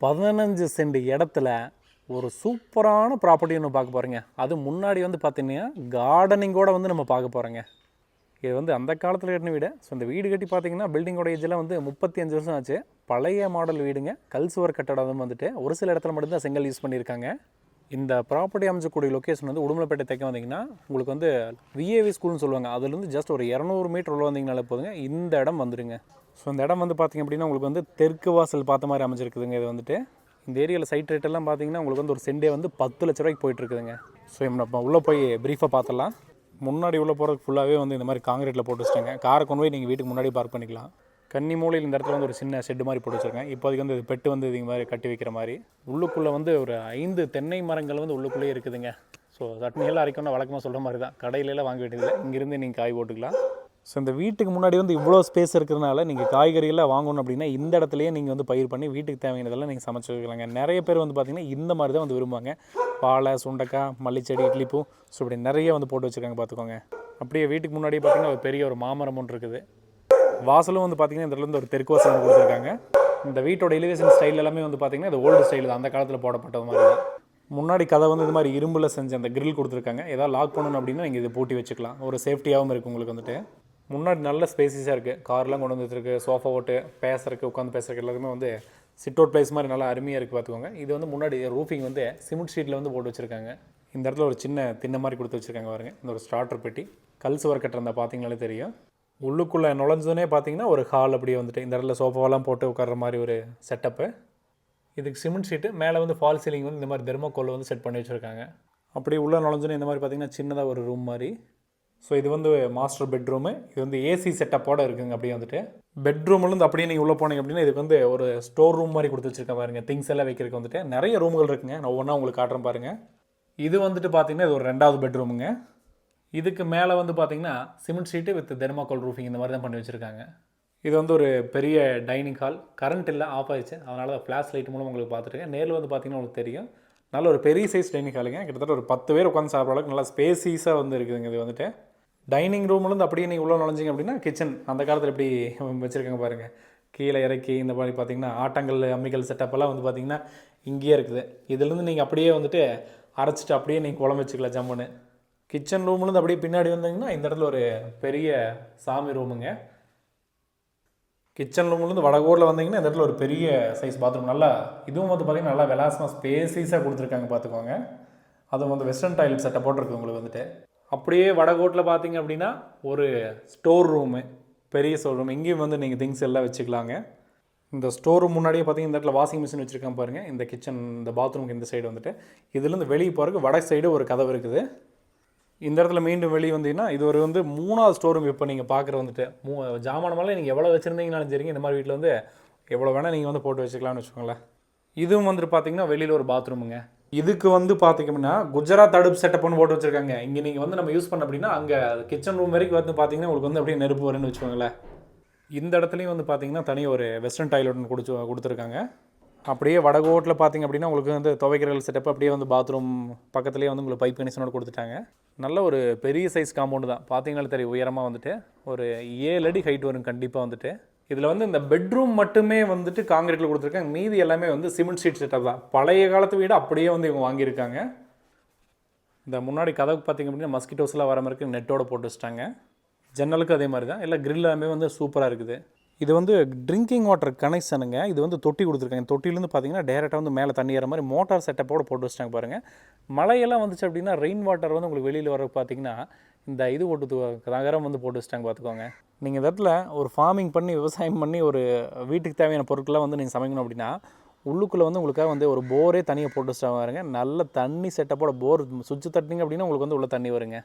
15 send இடத்துல ஒரு சூப்பரான ப்ராப்பர்ட்டி ஒன்று பார்க்க போகிறேங்க. அது முன்னாடி வந்து பார்த்தீங்கன்னா கார்டனிங்கோட வந்து நம்ம பார்க்க போகிறோங்க. இது வந்து அந்த காலத்தில் கட்டின வீடு. ஸோ இந்த வீடு கட்டி பார்த்தீங்கன்னா பில்டிங்கோட ஏஜெல்லாம் வந்து 35 வருஷம் ஆச்சு. பழைய மாடல் வீடுங்க. கல் சுவர் கட்டடம் வந்துட்டு ஒரு சில இடத்துல மட்டும்தான் செங்கல் யூஸ் பண்ணியிருக்காங்க. இந்த ப்ராப்பர்ட்டி அமைச்சக்கூடிய லொக்கேஷன் வந்து உடுமலைப்பேட்டை தைக்க வந்தீங்கன்னா உங்களுக்கு வந்து விஏவி ஸ்கூல்னு சொல்லுவாங்க. அதுலேருந்து ஜஸ்ட் ஒரு 200 மீட்டர் உள்ள வந்தீங்கனாலே போதுங்க இந்த இடம் வந்துடுங்க. ஸோ இந்த இடம் வந்து பார்த்திங்க அப்படின்னா உங்களுக்கு வந்து தெற்கு வாசல் பார்த்த மாதிரி அமைச்சிருக்குதுங்க. இது வந்துட்டு இந்த ஏரியாவில் சைட் ரேட்டெல்லாம் பார்த்தீங்கன்னா உங்களுக்கு வந்து ஒரு சென்டே வந்து 10 லட்ச ரூபாய்க்கு போயிட்டுருக்குதுங்க. ஸோ நம்ம உள்ளே போய் ப்ரீஃபாக பார்த்துடலாம். முன்னாடி உள்ளே போகிறதுக்கு ஃபுல்லாகவே வந்து இந்த மாதிரி காங்கிரீட்டில் போட்டு வச்சுட்டாங்க. காரை கொண்டு போய் நீங்கள் வீட்டுக்கு முன்னாடி பார்க் பண்ணிக்கலாம். கன்னி மூலையில் இந்த இடத்துல வந்து ஒரு சின்ன ஷெட்டு மாதிரி போட்டு வச்சுருக்கேன். இப்போதைக்கு வந்து பெட்டு வந்து இது மாதிரி கட்டி வைக்கிற மாதிரி. உள்ளுக்குள்ளே வந்து ஒரு 5 தென்னை மரங்கள் வந்து உள்ளுக்குள்ளேயே இருக்குதுங்க. ஸோ சட்னியெல்லாம் அரைக்கணும்னா வழக்கமாக சொல்கிற மாதிரி தான், கடையிலலாம் வாங்க வேண்டியதில்லை, இங்கேருந்து நீங்கள் காய் போட்டுக்கலாம். ஸோ இந்த வீட்டுக்கு முன்னாடி வந்து இவ்வளோ ஸ்பேஸ் இருக்கிறதுனால நீங்கள் காய்கறியெல்லாம் வாங்கணும் அப்படின்னா இந்த இடத்துலையே நீங்கள் வந்து பயிர் பண்ணி வீட்டுக்கு தேவையானதெல்லாம் நீங்கள் சமைச்சு வைக்கலாங்க. நிறைய பேர் வந்து பார்த்திங்கன்னா இந்த மாதிரி தான் வந்து விரும்புவாங்க. வாழை, சுண்டக்காய், மல்லிச்செடி, இட்லிப்பூ, ஸோ இப்படி நிறைய வந்து போட்டு வச்சுருக்காங்க பார்த்துக்கோங்க. அப்படியே வீட்டுக்கு முன்னாடி பார்த்திங்கன்னா ஒரு பெரிய ஒரு மாமரம் ஒன்று இருக்குது. வாசலும் வந்து பார்த்திங்கன்னா இந்த இடத்துல ஒரு தெற்கு வாசல் வந்து கொடுத்துருக்காங்க. இந்த வீட்டோட எலிவேஷன் ஸ்டைல் எல்லாமே வந்து பார்த்திங்கன்னா இது ஓல்டு ஸ்டைல் தான், அந்த காலத்தில் போடப்பட்டது மாதிரி தான். முன்னாடி கதை வந்து இது மாதிரி இரும்பில் செஞ்ச அந்த கிரில் கொடுத்துருக்காங்க. ஏதாவது லாக் பண்ணணும் அப்படின்னா நீங்கள் இதை பூட்டி வச்சுக்கலாம். ஒரு சேஃப்டியாகவும் இருக்குது உங்களுக்கு வந்துட்டு. முன்னாடி நல்ல ஸ்பேசிஸாக இருக்குது. கார்லாம் கொண்டு வந்துருக்கு, சோஃபா ஓட்டு பேசுறதுக்கு, உட்காந்து பேசுறதுக்கு எல்லாருமே வந்து சிட் அவுட் பிளேஸ் மாதிரி நல்லா அருமையாக இருக்குது பார்த்துக்கோங்க. இது வந்து முன்னாடி ரூஃபிங் வந்து சிமெண்ட் ஷீட்டில் வந்து போட்டு வச்சுருக்காங்க. இந்த இடத்துல ஒரு சின்ன தின்ன மாதிரி கொடுத்து வச்சுருக்காங்க பாருங்க. இந்த ஒரு ஸ்டார்டர் பெட்டி கல் சுவர் கட்டுறதா பார்த்தீங்கனாலே தெரியும். உள்ளுக்குள்ளே நுழைஞ்சதுனே பார்த்தீங்கன்னா ஒரு ஹால் அப்படியே வந்துட்டு இந்த இடத்துல சோஃபாவெல்லாம் போட்டு உட்கார்ற மாதிரி ஒரு செட்டப்பு. இதுக்கு சிமெண்ட் ஷீட்டு, மேலே வந்து ஃபால் சீலிங் வந்து இந்த மாதிரி தெர்மோகோல் வந்து செட் பண்ணி வச்சுருக்காங்க. அப்படியே உள்ளே நுழைஞ்சோன்னே இந்த மாதிரி பார்த்திங்கன்னா சின்னதாக ஒரு ரூம் மாதிரி. ஸோ இது வந்து மாஸ்டர் பெட்ரூமு. இது வந்து ஏசி செட்டப்போடு இருக்குங்க. அப்படியே வந்துட்டு பெட்ரூம்லேருந்து அப்படியே நீங்கள் உள்ளே போனீங்க அப்படின்னா இதுக்கு வந்து ஒரு ஸ்டோர் ரூம் மாதிரி கொடுத்து வச்சுருக்கேன் பாருங்க. திங்ஸ் எல்லாம் வைக்கிறதுக்கு வந்துட்டு நிறைய ரூம்கள் இருக்குங்க. நான் ஒவ்வொன்றா உங்களுக்கு காட்டுறேன் பாருங்கள். இது வந்துட்டு பார்த்திங்கன்னா இது ஒரு 2வது பெட்ரூமுங்க. இதுக்கு மேலே வந்து பார்த்திங்கன்னா cement sheet with thermocol roofing இந்த மாதிரி தான் பண்ணி வச்சுருக்காங்க. இது வந்து ஒரு பெரிய டைனிங் ஹால். கரண்ட் இல்லை, ஆஃப் ஆயிடுச்சு, அதனால தான் ஃப்ளாஷ் லைட் மூலம் உங்களுக்கு பார்த்துருக்கேன். நேரில் வந்து பார்த்திங்கன்னா உங்களுக்கு தெரியும். நல்ல ஒரு பெரிய சைஸ் டைனிங் ஹாலுங்க. கிட்டத்தட்ட ஒரு 10 பேர் உட்காந்து சாப்பிட்ற அளவுக்கு நல்லா ஸ்பேசிஸாக வந்து இருக்குதுங்க. இது வந்துட்டு டைனிங் ரூம்லேருந்து அப்படியே நீங்கள் உள்ள நுழைஞ்சிங்க அப்படின்னா கிச்சன் அந்த காலத்தில் எப்படி வச்சுருக்காங்க பாருங்கள். கீழே இறக்கி இந்த மாதிரி பார்த்திங்கன்னா ஆட்டங்கள், அம்மிகள் செட்டப்பெல்லாம் வந்து பார்த்திங்கன்னா இங்கேயே இருக்குது. இதுலேருந்து நீங்கள் அப்படியே வந்துட்டு அரைச்சிட்டு அப்படியே நீங்கள் குழம்பு வச்சுக்கலாம் ஜம்முன்னு. கிச்சன் ரூம்லேருந்து அப்படியே பின்னாடி வந்தீங்கன்னா இந்த இடத்துல ஒரு பெரிய சாமி ரூமுங்க. கிச்சன் ரூம்லேருந்து வடகோடில் வந்தீங்கன்னா இந்த இடத்துல ஒரு பெரிய சைஸ் பாத்ரூம். நல்லா இதுவும் வந்து பார்த்திங்கன்னா நல்லா விலாசமாக ஸ்பேசிஸாக கொடுத்துருக்காங்க பார்த்துக்கோங்க. அதுவும் வந்து வெஸ்டர்ன் டாய்லெட் செட்டப் போட்டிருக்கு உங்களுக்கு வந்துட்டு. அப்படியே வடகோட்டில் பார்த்தீங்க அப்படின்னா ஒரு ஸ்டோர் ரூமு, பெரிய ஸ்டோர் ரூம். இங்கேயும் வந்து நீங்கள் திங்ஸ் எல்லாம் வச்சுக்கலாங்க. இந்த ஸ்டோர் ரூம் முன்னாடியே பார்த்தீங்கன்னா இந்த இடத்துல வாஷிங் மிஷின் வச்சுருக்காங்க பாருங்கள். இந்த கிச்சன் இந்த பாத்ரூமுக்கு இந்த சைடு வந்துட்டு இதுலேருந்து வெளியே போகிறதுக்கு வட சைடு ஒரு கதவு இருக்குது. இந்த இடத்துல மீண்டும் வெளியே வந்தீங்கன்னா இது ஒரு வந்து 3வது ஸ்டோர் ரூம். இப்போ நீங்கள் பார்க்குற வந்துட்டு ஜாமானமெல்லாம் நீங்கள் எவ்வளோ வச்சுருந்தீங்கனாலும் சரிங்க, இந்த மாதிரி வீட்டில் வந்து எவ்வளோ வேணால் நீங்கள் வந்து போட்டு வச்சுக்கலாம்னு வச்சுக்கோங்களேன். இதுவும் வந்துட்டு பார்த்தீங்கன்னா வெளியில் ஒரு பாத்ரூமுங்க. இதுக்கு வந்து பார்த்திங்க அப்படின்னா குஜராத் அடுப்பு செட்டப்னு போட்டு வச்சுருக்காங்க. இங்கே நீங்கள் வந்து நம்ம யூஸ் பண்ண அப்படின்னா அங்கே கிச்சன் ரூம் வரைக்கும் வந்து பார்த்திங்கன்னா உங்களுக்கு வந்து அப்படியே நெருப்பு வரும்னு வச்சுக்கோங்களேன். இந்த இடத்துலையும் வந்து பார்த்திங்கன்னா தனி ஒரு வெஸ்டர்ன் டாய்லெட்னு கொடுத்துருக்காங்க. அப்படியே வடகோட்டில் பார்த்திங்க அப்படின்னா உங்களுக்கு வந்து துவைக்கிற செட்டப் அப்படியே வந்து பாத்ரூம் பக்கத்துலேயே வந்து உங்களுக்கு பைப் கனெக்ஷனோட கொடுத்துட்டாங்க. நல்ல ஒரு பெரிய சைஸ் காம்பவுண்டு தான். பார்த்தீங்கன்னாலும் தெரியும் உயரமாக வந்துட்டு ஒரு 7 அடி ஹைட் வரும் கண்டிப்பாக வந்துட்டு. இதில் வந்து இந்த பெட்ரூம் மட்டுமே வந்துட்டு காங்கிரீட்டில் கொடுத்துருக்காங்க. மீதி எல்லாமே வந்து சிமெண்ட் ஷீட் செட்டப் தான். பழைய காலத்து வீடு அப்படியே வந்து இவங்க வாங்கியிருக்காங்க. இந்த முன்னாடி கதவுக்கு பார்த்திங்க அப்படின்னா மஸ்கிட்டோஸ்லாம் வர மாதிரி நெட்டோட போட்டு வச்சுட்டாங்க. ஜன்னலுக்கு அதே மாதிரி தான். எல்லாம் கிரில் எல்லாமே வந்து சூப்பராக இருக்குது. இது வந்து ட்ரிங்கிங் வாட்டர் கனெக்ஷனுங்க. இது வந்து தொட்டி கொடுத்துருக்காங்க. தொட்டிலேருந்து பார்த்தீங்கன்னா டேரெக்டாக வந்து மேலே தண்ணி ஏற மாதிரி மோட்டார் செட்டப்போடு போட்டு வச்சுட்டாங்க பாருங்கள். மழையெல்லாம் வந்துச்சு அப்படின்னா ரெயின் வாட்டர் வந்து உங்களுக்கு வெளியில் வர பார்த்தீங்கன்னா இந்த இது போட்டு தகரம் வந்து போட்டு வச்சுட்டாங்க பார்த்துக்கோங்க. நீங்கள் இந்த இடத்துல ஒரு ஃபார்மிங் பண்ணி விவசாயம் பண்ணி ஒரு வீட்டுக்கு தேவையான பொருட்கள்லாம் வந்து நீங்கள் சமைக்கணும் அப்படின்னா உள்ளுக்குள்ளே வந்து உங்களுக்காக வந்து ஒரு போரே தண்ணியை போட்டு வச்சுட்டாங்க பாருங்க. நல்ல தண்ணி செட்டப்போட போர் சுவிட்ச் தட்டிங்க அப்படின்னா உங்களுக்கு வந்து உள்ள தண்ணி வருங்க.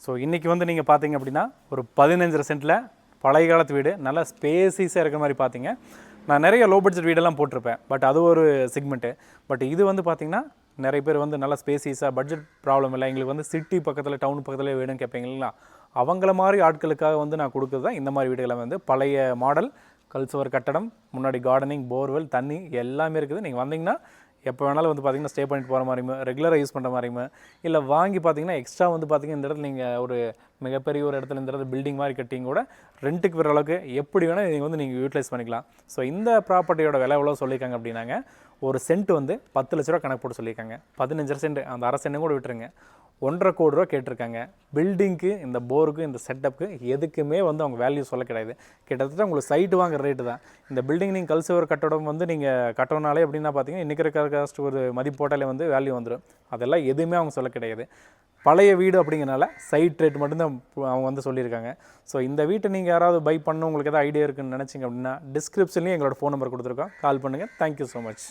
ஸோ இன்றைக்கி வந்து நீங்கள் பார்த்தீங்க அப்படின்னா ஒரு 15 சென்ட்டில் பழைய காலத்து வீடு நல்லா ஸ்பேசிஸாக இருக்கிற மாதிரி பார்த்தீங்க. நான் நிறைய லோ பட்ஜெட் வீடெல்லாம் போட்டிருப்பேன், பட் அது ஒரு செக்மெண்ட்டு. பட் இது வந்து பார்த்திங்கன்னா நிறைய பேர் வந்து நல்லா ஸ்பேசிஸாக பட்ஜெட் ப்ராப்ளம் இல்லை, எங்களுக்கு வந்து சிட்டி பக்கத்தில் டவுன் பக்கத்தில் வேணும்னு கேட்பீங்களா, அவங்கள மாதிரி ஆட்களுக்காக வந்து நான் கொடுக்குறது தான் இந்த மாதிரி வீடுகளை வந்து பழைய மாடல் கல் சுவர் கட்டடம், முன்னாடி கார்டனிங், போர்வெல், தண்ணி எல்லாமே இருக்குது. நீங்கள் வந்தீங்கன்னா எப்போ வேணாலும் வந்து பார்த்திங்கன்னா ஸ்டே பண்ணிட்டு போகிற மாதிரியுமே, ரெகுலராக யூஸ் பண்ணுற மாதிரியுமே, இல்லை வாங்கி பார்த்திங்கன்னா எக்ஸ்ட்ரா வந்து பார்த்திங்கன்னா இந்த இடத்துல நீங்கள் ஒரு மிகப்பெரிய ஒரு இடத்துல இந்த பில்டிங் மாதிரி கட்டிங் கூட ரெண்ட்டுக்கு வர அளவுக்கு எப்படி வேணால் நீங்கள் வந்து நீங்கள் யூட்டிலைஸ் பண்ணிக்கலாம். ஸோ இந்த ப்ராப்பர்ட்டியோட விலை எவ்வளோ சொல்லியிருக்காங்க அப்படின்னாங்க, ஒரு சென்ட் வந்து 10 லட்ச ரூபா கணக்கு போட்டு சொல்லியிருக்காங்க. 15 சென்ட், அந்த அரை சென்ட் கூட விட்டுருங்க, 1,50 கோடி ரூபா கேட்டிருக்காங்க. பில்டிங்க்கு, இந்த போருக்கு, இந்த செட்டப்புக்கு எதுக்குமே வந்து அவங்க வேல்யூ சொல்ல கிடையாது. கிட்டத்தட்ட உங்களுக்கு சைட்டு வாங்குற ரேட்டு தான். இந்த பில்டிங் நீங்கள் கல்சுவர் கட்டடம் வந்து நீங்கள் கட்டணுனாலே அப்படின்னா பார்த்தீங்கன்னா இன்றைக்கி இருக்கிற காஸ்ட் ஒரு மதிப்பு போட்டாலே வந்து வேல்யூ வந்துடும். அதெல்லாம் எதுவுமே அவங்க சொல்ல கிடையாது. பழைய வீடு அப்படிங்கிறனால சைட் ரேட் மட்டும்தான் அவங்க வந்து சொல்லியிருக்காங்க. ஸோ இந்த வீட்டை நீங்கள் யாராவது பை பண்ணணும், உங்களுக்கு எதாவது ஐடியா இருக்குன்னு நினச்சிங்க அப்படின்னா டிஸ்கிரிப்ஷன்லேயும் எங்களோட ஃபோன் நம்பர் கொடுத்துருக்கோம், கால் பண்ணுங்கள். Thank you so much.